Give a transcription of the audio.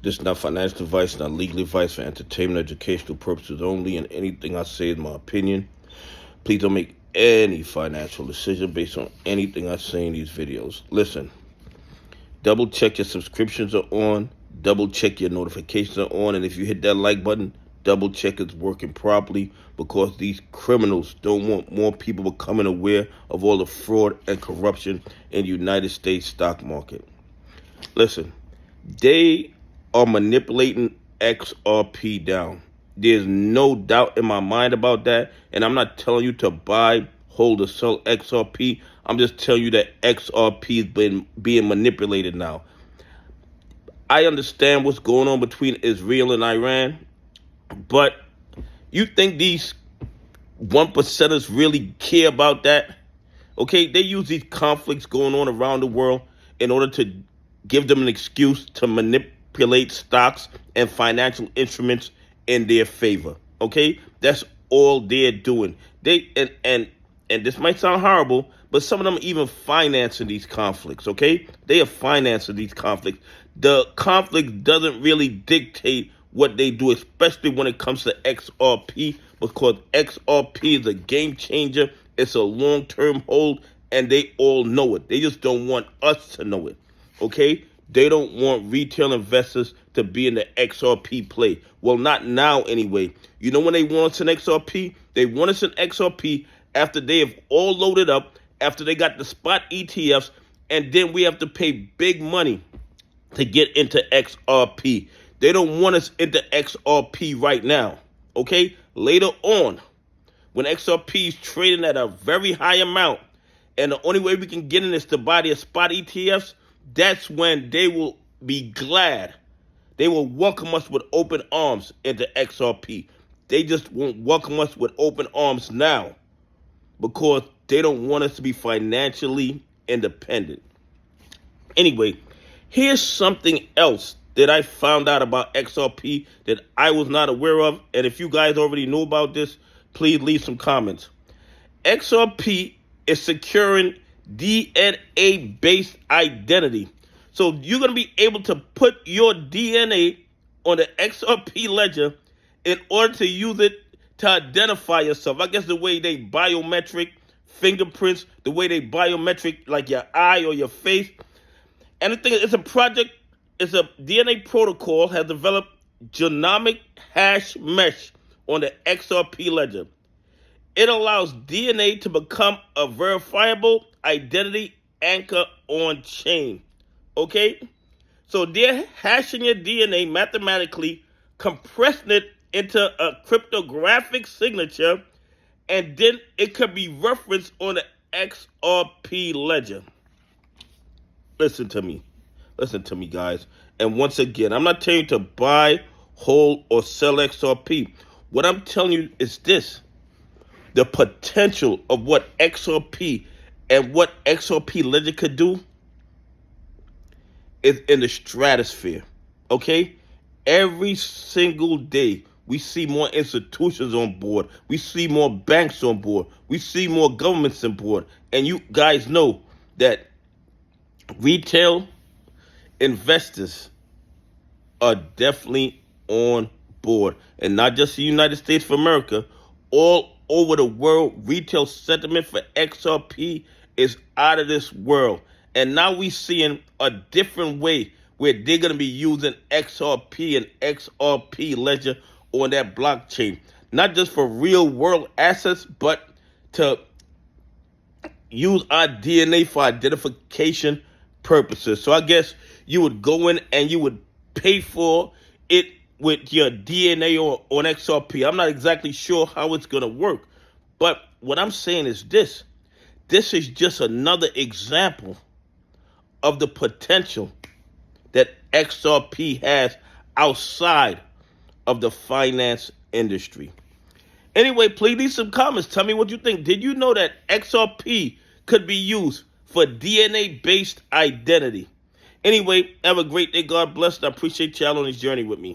This is not financial advice, not legal advice, for entertainment, educational purposes only, and anything I say is my opinion. Please don't make any financial decision based on anything I say in these videos. Listen, double check your subscriptions are on, double check your notifications are on, and if you hit that like button, double check it's working properly, because these criminals don't want more people becoming aware of all the fraud and corruption in the United States stock market. Listen, they are manipulating XRP down. There's no doubt in my mind about that, and I'm not telling you to buy, hold, or sell XRP. I'm just telling you that XRP has been being manipulated now. I understand what's going on between Israel and Iran, but you think these 1%ers really care about that? Okay, they use these conflicts going on around the world in order to give them an excuse to manipulate stocks and financial instruments in their favor. Okay, that's all they're doing. They and this might sound horrible, but some of them are even financing these conflicts. Okay, they are financing these conflicts. The conflict doesn't really dictate what they do, especially when it comes to XRP, because XRP is a game changer. It's a long-term hold, and they all know it. They just don't want us to know it, okay? They don't want retail investors to be in the XRP play. Well, not now anyway. You know when they want us in XRP? They want us in XRP after they have all loaded up, after they got the spot ETFs, and then we have to pay big money to get into XRP. They don't want us into XRP right now, okay? Later on, when XRP is trading at a very high amount, and the only way we can get in is to buy their spot ETFs, that's when they will be glad. They will welcome us with open arms into XRP. They just won't welcome us with open arms now because they don't want us to be financially independent. Anyway, here's something else that I found out about XRP that I was not aware of. And if you guys already knew about this, please leave some comments. XRP is securing DNA-based identity. So you're going to be able to put your DNA on the XRP ledger in order to use it to identify yourself. I guess the way they biometric fingerprints, the way they biometric like your eye or your face. And the thing is, it's a project. It's a DNA protocol has developed genomic hash mesh on the XRP ledger. It allows DNA to become a verifiable identity anchor on chain. Okay? So they're hashing your DNA mathematically, compressing it into a cryptographic signature, and then it could be referenced on the XRP ledger. Listen to me, guys. And once again, I'm not telling you to buy, hold, or sell XRP. What I'm telling you is this. The potential of what XRP and what XRP ledger could do is in the stratosphere, okay? Every single day, we see more institutions on board. We see more banks on board. We see more governments on board. And you guys know that retail investors are definitely on board. And not just the United States of America, all over the world, retail sentiment for XRP is out of this world. And now we're seeing a different way where they're going to be using XRP and XRP ledger on that blockchain. Not just for real world assets, but to use our DNA for identification purposes. So I guess you would go in and you would pay for it with your DNA on XRP. I'm not exactly sure how it's going to work. But what I'm saying is this. This is just another example of the potential that XRP has outside of the finance industry. Anyway, please leave some comments. Tell me what you think. Did you know that XRP could be used for DNA-based identity? Anyway, have a great day. God bless. I appreciate y'all on this journey with me.